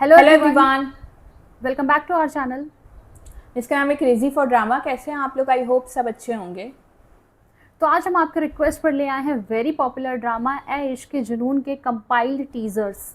Hello hello everyone, everyone, welcome back to our channel. इसका नाम है क्रेजी फॉर ड्रामा। कैसे हैं आप लोग? आई होप सब अच्छे होंगे। तो आज हम आपके रिक्वेस्ट पर ले आए हैं वेरी पॉपुलर ड्रामा ए इश्क के जुनून के कंपाइल्ड टीजर्स।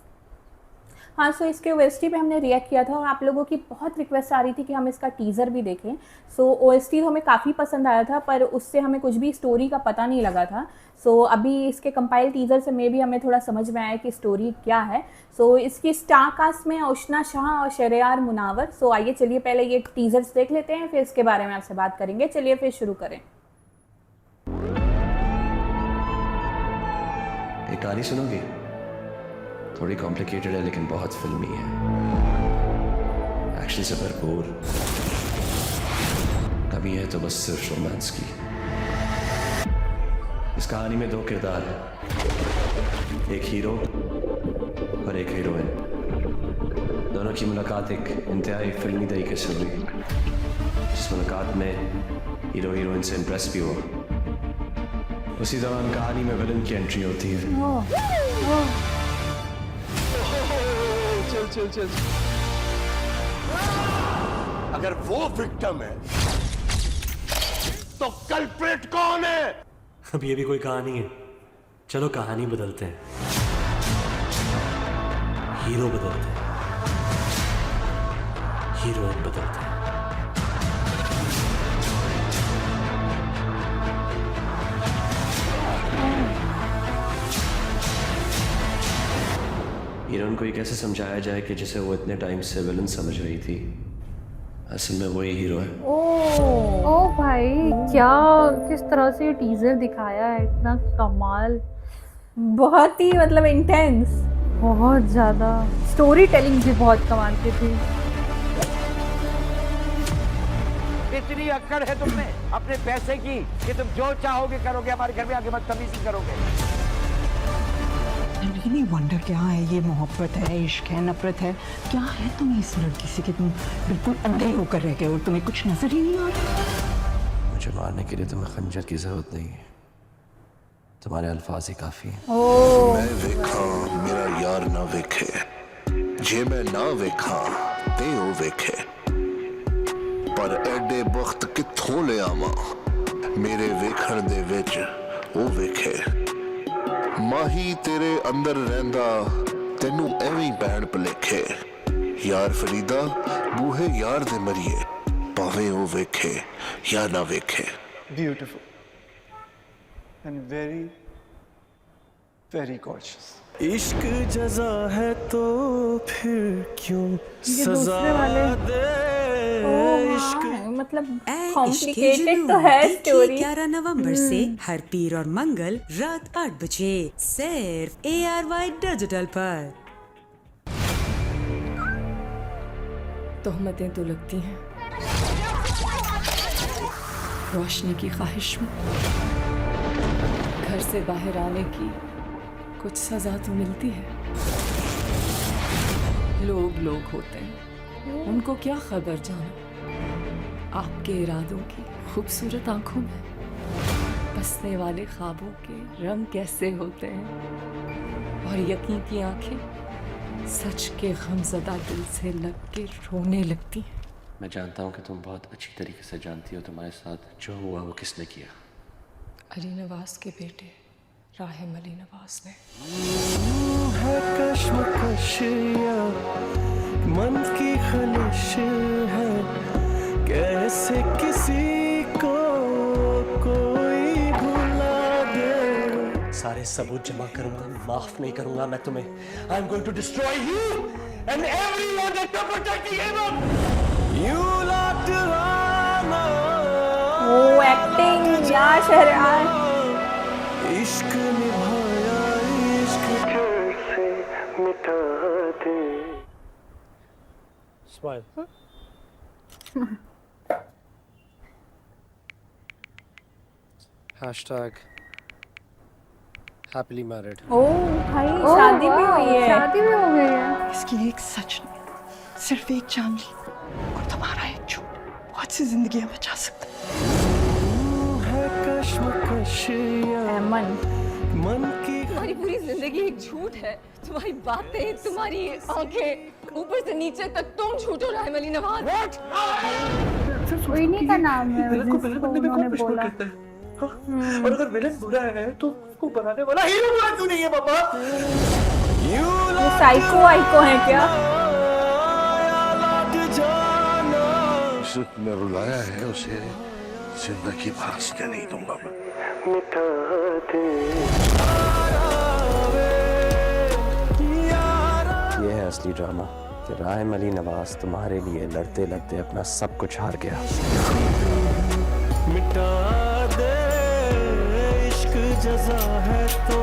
हाँ, सो इसके ओएसटी पे हमने रिएक्ट किया था और आप लोगों की बहुत रिक्वेस्ट आ रही थी कि हम इसका टीज़र भी देखें। सो ओएसटी तो हमें काफ़ी पसंद आया था, पर उससे हमें कुछ भी स्टोरी का पता नहीं लगा था। सो अभी इसके कंपाइल टीज़र से में भी हमें थोड़ा समझ में आया कि स्टोरी क्या है। सो इसकी स्टार कास्ट में औशना शाह और शहरयार मुनावर। सो आइए चलिए पहले ये टीज़र्स देख लेते हैं, फिर इसके बारे में आपसे बात करेंगे। चलिए फिर शुरू करें। एक कहानी सुनोगी? थोड़ी कॉम्प्लिकेटेड है लेकिन बहुत फिल्मी है, एक्शन से भरपूर। कमी है तो बस सिर्फ रोमांस की। इस कहानी में दो किरदार हैं, एक हीरो और एक हीरोइन। दोनों की मुलाकात एक इंतहाई फिल्मी तरीके से हुई, जिस मुलाकात में हीरो हीरोइन से इम्प्रेस भी हुआ। उसी दौरान कहानी में विलन की एंट्री होती है। चल अगर वो विक्टिम है तो कल्प्रिट कौन है? अब ये भी कोई कहानी है? चलो कहानी बदलते हैं, हीरो बदलते हैं, हीरोइन बदलते हैं। हीरोइन को ये कैसे समझाया जाए कि जिसे वो इतने टाइम से विलन समझ रही थी, असल में वही हीरो है। ओ भाई, क्या किस तरह से ये टीजर दिखाया है, इतना कमाल, बहुत ही मतलब इंटेंस, बहुत ज़्यादा। स्टोरी टेलिंग भी बहुत कमाल की थी। इतनी अक्कड़ है तुम में अपने पैसे की कि तुम जो चाहोगे करोगे, हमारे घर में आके बदतमीजी करोगे। really wonder क्या है ये, मोहब्बत है, इश्क है, नफरत है, क्या है तुम्हें इस लड़की से कि तुम बिल्कुल अंधे होकर रह गए और तुम्हें कुछ नजर ही नहीं आ रहा? मुझे मारने के लिए तुम्हें खंजर की जरूरत नहीं है, तुम्हारे अल्फाज ही काफी हैं। मैं वेखा मेरा यार ना वेखे, जे मैं ना वेखा ते ओ वेखे, पर एडे वक्त किथों ले आवा मेरे वेखण दे विच ओ वेखे। माही तेरे अंदर रहंदा तेनू एवें पैण भलेखे, यार फरीदा बूहे यार दे मरिए भावे ओ वेखे या ना वेखे। Beautiful and very, very gorgeous. इश्क जजा है तो फिर क्यों ये सजा दूसरे वाले। दे। इश्क मतलब कॉम्प्लिकेटेड तो है स्टोरी। 11 नवंबर से हर पीर और मंगल रात 8 बजे सिर्फ ARY डिजिटल पर। तोहमतें तो लगती हैं रोशनी की ख्वाहिश में, घर से बाहर आने की कुछ सजा तो मिलती है। लोग लोग होते हैं, उनको क्या खबर जाना आपके इरादों की खूबसूरत आंखों में बसने वाले ख्वाबों के रंग कैसे होते हैं, और यकीन की आंखें सच के गमज़दा दिल से लग के रोने लगती हैं। मैं जानता हूँ कि तुम बहुत अच्छी तरीके से जानती हो तुम्हारे साथ जो हुआ वो किसने किया। अली नवाज के बेटे राहिम अली नवाज ने। है कश्मकशिया मन की खलिश है, कैसे किसी को कोई भुला दे। सारे सबूत जमा करूंगा, माफ नहीं करूंगा मैं तुम्हें। I am going to destroy you and everyone that protecting him. You locked on. वो एक्टिंग या शहरयार। इश्क निभाया, इश्क कैसे मिटा दे। स्माइल। Hashtag happily married. ओ भाई, शादी भी हुई है। शादी भी हो गई है। इसकी एक सच नहीं, सिर्फ एक चांदनी और तुम्हारा एक झूठ बहुत सी जिंदगियां बचा सकता है कश्मकशिया मन मन की हमारी पूरी जिंदगी एक झूठ है, तुम्हारी बातें, तुम्हारी आंखें, ऊपर से नीचे तक तुम झूठ हो रहा है मली नवाज। इन्हीं का नाम है विलन को जिसको बनने में उन्होंने कौन पुष्पा बोला। कहता है? हाँ? और अगर विलन बुरा है तो उसको बनाने वाला हीरो बुरा क्यों नहीं है पापा? ये साइको वाइको है क्या? जिसने रुलाया है उसे जिंदगी भर हंसने नहीं दूंगा मैं। ये है असली ड्रामा कि राय अली नवाज तुम्हारे लिए लड़ते लड़ते अपना सब कुछ हार गया। मिटा दे इश्क जज़ा है तो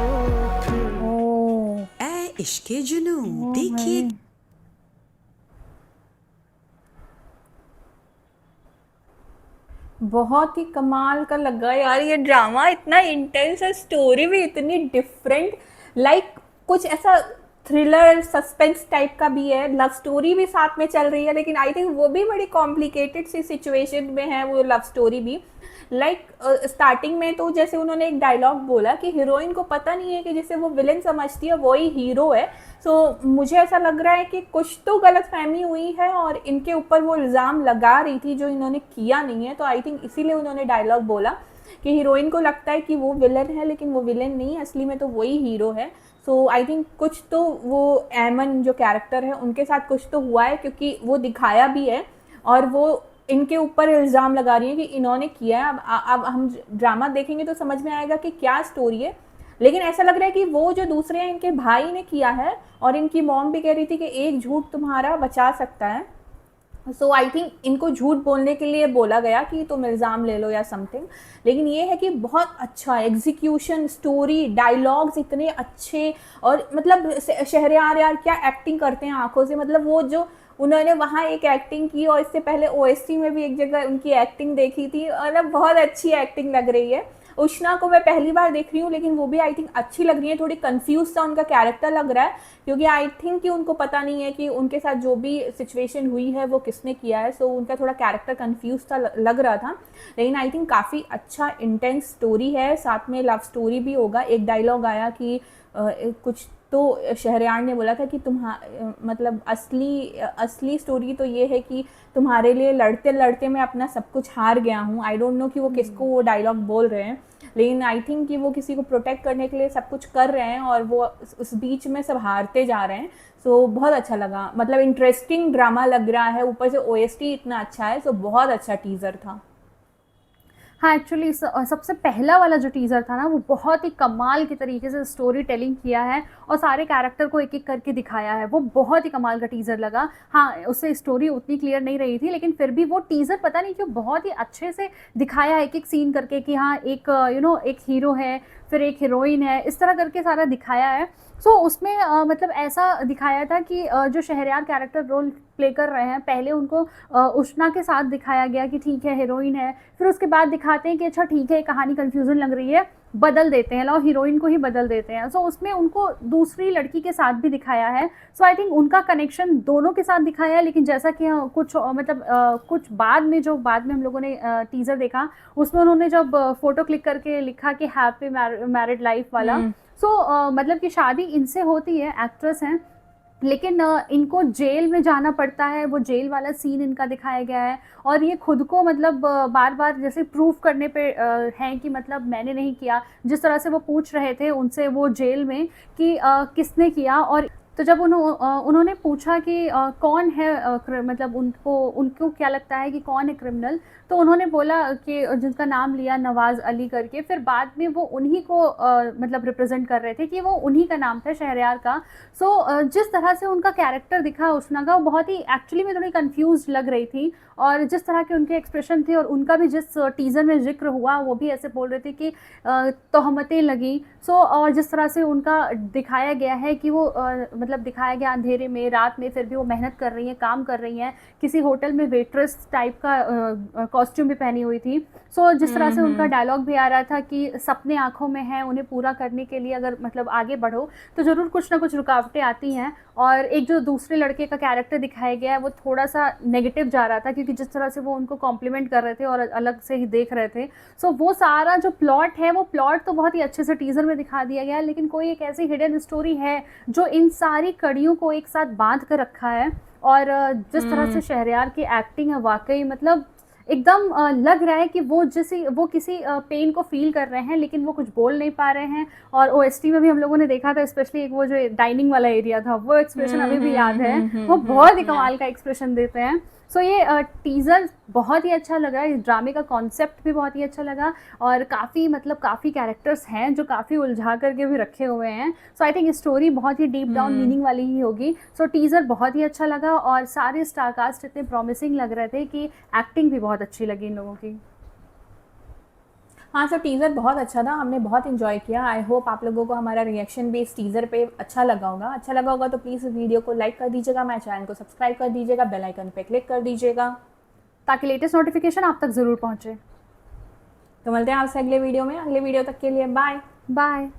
फिर ओह ए इश्के जुनून देखिए। बहुत ही कमाल का लगा यार ये ड्रामा, इतना इंटेंस है, स्टोरी भी इतनी डिफरेंट, लाइक कुछ ऐसा थ्रिलर सस्पेंस टाइप का भी है, लव स्टोरी भी साथ में चल रही है, लेकिन आई थिंक वो भी बड़ी कॉम्प्लिकेटेड सी सिचुएशन में है वो लव स्टोरी भी। लाइक स्टार्टिंग में तो जैसे उन्होंने एक डायलॉग बोला कि हीरोइन को पता नहीं है कि जिसे वो विलन समझती है वही हीरो है। सो मुझे ऐसा लग रहा है कि कुछ तो गलतफहमी हुई है और इनके ऊपर वो इल्ज़ाम लगा रही थी जो इन्होंने किया नहीं है, तो आई थिंक इसीलिए उन्होंने डायलॉग बोला कि हीरोइन को लगता है कि वो विलन है लेकिन वो विलन नहीं है, असली में तो वही हीरो है। सो आई थिंक कुछ तो वो एमन जो कैरेक्टर है उनके साथ कुछ तो हुआ है, क्योंकि वो दिखाया भी है और वो इनके ऊपर इल्ज़ाम लगा रही है कि इन्होंने किया है। अब हम ड्रामा देखेंगे तो समझ में आएगा कि क्या स्टोरी है, लेकिन ऐसा लग रहा है कि वो जो दूसरे हैं इनके भाई ने किया है और इनकी मॉम भी कह रही थी कि एक झूठ तुम्हारा बचा सकता है। सो आई थिंक इनको झूठ बोलने के लिए बोला गया कि तुम इल्ज़ाम ले लो या समथिंग, लेकिन ये है कि बहुत अच्छा एग्जीक्यूशन, स्टोरी, डायलॉग्स इतने अच्छे, और मतलब शहरयार यार क्या एक्टिंग करते हैं आंखों से, मतलब वो जो उन्होंने वहाँ एक एक्टिंग की और इससे पहले ओएसटी में भी एक जगह उनकी एक्टिंग देखी थी, मतलब बहुत अच्छी एक्टिंग लग रही है। उष्णा को मैं पहली बार देख रही हूँ लेकिन वो भी आई थिंक अच्छी लग रही है, थोड़ी कंफ्यूज सा उनका कैरेक्टर लग रहा है क्योंकि आई थिंक कि उनको पता नहीं है कि उनके साथ जो भी सिचुएशन हुई है वो किसने किया है। सो उनका थोड़ा कैरेक्टर कंफ्यूज सा लग रहा था, लेकिन आई थिंक काफ़ी अच्छा इंटेंस स्टोरी है, साथ में लव स्टोरी भी होगा। एक डायलॉग आया कि कुछ तो शहरयार ने बोला था कि मतलब असली स्टोरी तो ये है कि तुम्हारे लिए लड़ते लड़ते मैं अपना सब कुछ हार गया हूँ। आई डोंट नो कि वो किसको वो डायलॉग बोल रहे हैं, लेकिन आई थिंक कि वो किसी को प्रोटेक्ट करने के लिए सब कुछ कर रहे हैं और वो उस बीच में सब हारते जा रहे हैं। सो बहुत अच्छा लगा, मतलब इंटरेस्टिंग ड्रामा लग रहा है, ऊपर से ओएसटी इतना अच्छा है। सो बहुत अच्छा टीज़र था। हाँ एक्चुअली सबसे पहला वाला जो टीज़र था ना वो बहुत ही कमाल के तरीके से स्टोरी टेलिंग किया है और सारे कैरेक्टर को एक एक करके दिखाया है, वो बहुत ही कमाल का टीज़र लगा। हाँ उससे स्टोरी उतनी क्लियर नहीं रही थी लेकिन फिर भी वो टीज़र पता नहीं क्यों बहुत ही अच्छे से दिखाया, एक एक सीन करके कि हाँ एक एक हीरो है फिर एक हीरोइन है, इस तरह करके सारा दिखाया है। सो उसमें मतलब ऐसा दिखाया था कि जो शहरयार कैरेक्टर रोल प्ले कर रहे हैं पहले उनको उष्णा के साथ दिखाया गया कि ठीक है हीरोइन है, फिर उसके बाद दिखाते हैं कि अच्छा ठीक है कहानी कन्फ्यूज़न लग रही है, बदल देते हैं, लाओ हीरोइन को ही बदल देते हैं। सो उसमें उनको दूसरी लड़की के साथ भी दिखाया है। सो आई थिंक उनका कनेक्शन दोनों के साथ दिखाया है, लेकिन जैसा कि कुछ कुछ बाद में हम लोगों ने टीज़र देखा उसमें उन्होंने जब फ़ोटो क्लिक करके लिखा कि हैप्पी मैरिड लाइफ वाला, सो मतलब कि शादी इनसे होती है, एक्ट्रेस हैं, लेकिन इनको जेल में जाना पड़ता है, वो जेल वाला सीन इनका दिखाया गया है और ये खुद को मतलब बार बार जैसे प्रूफ करने पे हैं कि मतलब मैंने नहीं किया, जिस तरह से वो पूछ रहे थे उनसे वो जेल में कि किसने किया। और तो जब उन्होंने पूछा कि कौन है मतलब उनको क्या लगता है कि कौन है क्रिमिनल, तो उन्होंने बोला कि जिसका नाम लिया नवाज़ अली करके, फिर बाद में वो उन्हीं को मतलब रिप्रेजेंट कर रहे थे कि वो उन्हीं का नाम था शहरयार का। सो जिस तरह से उनका कैरेक्टर दिखा उष्णा का, वो बहुत ही एक्चुअली में थोड़ी कंफ्यूज लग रही थी और जिस तरह के उनके एक्सप्रेशन थे और उनका भी जिस टीज़र में जिक्र हुआ वो भी ऐसे बोल रहे थे कि तोहमतें लगी। सो और जिस तरह से उनका दिखाया गया है कि वो मतलब दिखाया गया अंधेरे में, रात में, फिर भी वो मेहनत कर रही हैं, काम कर रही हैं। किसी होटल में वेट्रेस टाइप का कॉस्ट्यूम भी पहनी हुई थी। सो जिस तरह से उनका डायलॉग भी आ रहा था कि सपने आँखों में हैं, उन्हें पूरा करने के लिए अगर मतलब आगे बढ़ो तो ज़रूर कुछ ना कुछ रुकावटें आती हैं। और एक जो दूसरे लड़के का कैरेक्टर दिखाया गया है वो थोड़ा सा नेगेटिव जा रहा था, क्योंकि जिस तरह से वो उनको कॉम्प्लीमेंट कर रहे थे और अलग से ही देख रहे थे। सो वो सारा जो प्लॉट है, वो प्लॉट तो बहुत ही अच्छे से टीज़र में दिखा दिया गया है, लेकिन कोई एक ऐसी हिडन स्टोरी है जो इन सारी कड़ियों को एक साथ बांध कर रखा है। और जिस तरह से शहरयार की एक्टिंग है, वाकई मतलब एकदम लग रहा है कि वो किसी पेन को फील कर रहे हैं, लेकिन वो कुछ बोल नहीं पा रहे हैं। और ओएसटी में भी हम लोगों ने देखा था, स्पेशली एक वो जो डाइनिंग वाला एरिया था, वो एक्सप्रेशन अभी भी याद है। वो बहुत ही कमाल का एक्सप्रेशन देते हैं। सो ये टीज़र बहुत ही अच्छा लगा, इस ड्रामे का कॉन्सेप्ट भी बहुत ही अच्छा लगा, और काफ़ी कैरेक्टर्स हैं जो काफ़ी उलझा करके भी रखे हुए हैं। सो आई थिंक स्टोरी बहुत ही डीप डाउन मीनिंग वाली ही होगी। सो टीज़र बहुत ही अच्छा लगा, और सारे स्टारकास्ट इतने प्रॉमिसिंग लग रहे थे कि एक्टिंग भी बहुत अच्छी लगी इन लोगों की। हाँ सर, टीज़र बहुत अच्छा था, हमने बहुत इन्जॉय किया। आई होप आप लोगों को हमारा रिएक्शन भी इस टीज़र पे अच्छा लगा होगा। तो प्लीज़ इस वीडियो को लाइक कर दीजिएगा, मेरे चैनल को सब्सक्राइब कर दीजिएगा, बेल आइकन पे क्लिक कर दीजिएगा ताकि लेटेस्ट नोटिफिकेशन आप तक ज़रूर पहुँचे। तो मिलते हैं आपसे अगले वीडियो में। अगले वीडियो तक के लिए बाय। बाय।